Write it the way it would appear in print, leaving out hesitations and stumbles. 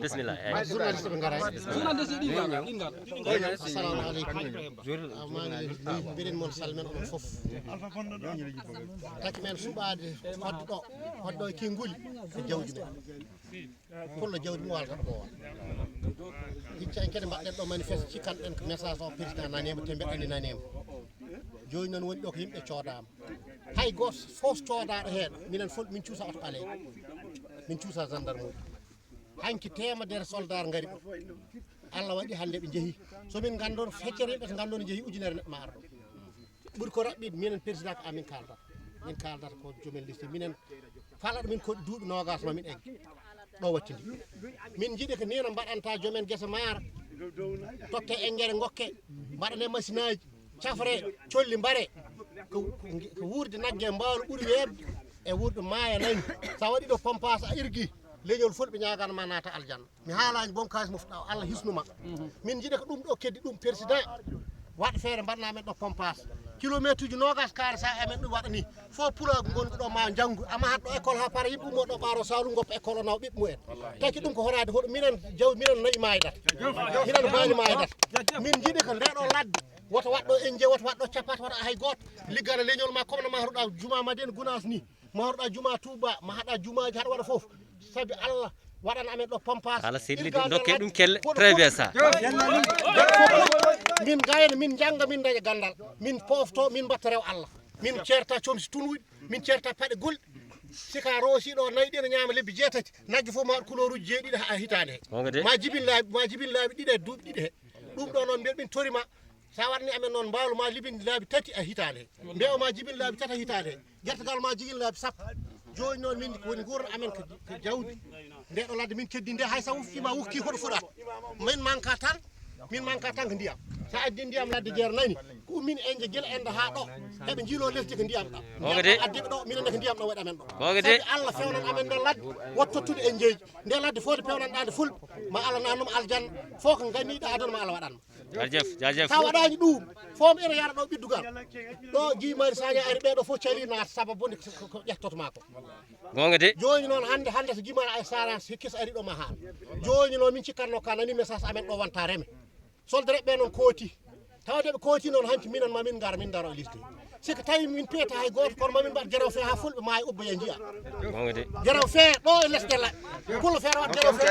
bismillah journaliste ɓe garay assalamu aleykum mani mbiɗen moon salmen onon foof taki men suɓade hodɗo e kinguli e jawdi men pullo jawdi mo walta ɗo hicca en kadi mbaɗɗen ɗo manifeste cikkanɗen ko message o président nanima te mbeɗani nanima joni noon woni ɗo ko yimɓe coodama hay goto fof coodaɗo hen minen fof min cuusa oto ɓalejo min cuusa gendarmerie hanki temedere soldat ngari ɗo Allah waɗi hande ɓe jeehi somin gandon feccere yimɓe to gandon jeehi ujunere neɗɗo ma arɗo ɓuuri ko raɓɓide minen président ko amin kaldata ko jomen liste minen falaɗo min koɗi duuɓi nogas mamin egge ɗo wattidi min jiiɗi ko nino mbaɗanta jomen guesa maaro totte engrais gokke mbaɗane machine aji cafre colli mbare ko wurde nagge mbawlo ɓuuri webde e wurde maaya nani sa waɗi ɗo pompage a irgui leñol fulɓe ñaganma naata aljanna mi haalani bon kalis moftuɗa Allah hisnuma min jiiɗi ko ɗum ɗo keddi ɗum président waɗa feere mbaɗana men ɗo pompage kilométre uji nogas kaare sa amen ɗum waɗa ni fo pulago gonɗo ɗo ma janggu ama hatɗo école ha para yimɓe ummo ɗo ɓaaro saalum goppa école o nawa ɓiɓɓe mumen taki ɗum ko horade hoɗo minen jaw minen nayyi maydata minen baali maydata min jiiɗi ko ndeɗo ladde woto waɗɗo enje woto waɗɗo capata woto hay goto liggana leñol ma comme no mahruɗa juma madine gounas ni mahruɗa juma touba ma haɗa jumaji haɗa waɗa foof saabi Allah waɗana amen ɗo pompage ala sidli dokke ɗum kelle très bien ça min gayna min jangga min daña gandal min pofto min mbatta rew Allah min certa comsi tunwuɗi min certa paɗe golɗi sika roosi ɗo nayyi ɗi ne ñama lebbi jeetati nagge fof ma waɗ couleur uji jeeɗiɗi ha hitande he ma jibin laabi ɗiɗi e duuɓi ɗiɗi he ɗum ɗo noon mbiɗa min torima sa waɗani amen noon mbawlo ma libinde laabi tati a hitande he mbewo ma jibin laabi tati a hitande he guertogal ma jiguin laabi sappo joni noon min woni gurna amen ko jawdi ndeɗo ladde min keddi nde hay sa wuffima wukki hoɗo fuɗata min manka tan ko ndiyam sa addi ndiyam ladde jeere nani ko ummin enje guila ende ha ɗo eɓe jiilo lesdi ko ndiyam ɗam addiɓe ɗo minen ko ndiyam ɗo waɗi amen ɗo sabi Allah fewnan amen nde ladde wot tottude enjeji nde ladde fode pewnanɗade fulɓe ma Allah nannuma aljanna fof ko ganiɗo aduna ma Allah waɗanma jajef sa waɗani ɗum fof ene yara ɗo ɓiddugal ɗo Guy Marius Sagna ari ɓeɗo fof cali naata sababu bonde ko ƴettotoma ko gonga de joni noon hande so Guy Marius Sagna kiss ari ɗo ma haal joni noon min cikkanno ka nani message amen ɗo wonta reme soldat ɓe noon kooti tawde ɓe kooti noon hanki minen mamin gara min daro e liste siko tawi min peeta hay goto kono mamin mbaɗ guerew fe ha fulɓe maayi ubboya jiiya guerew fe ɗo e less Guella pulo feere wat guerew fe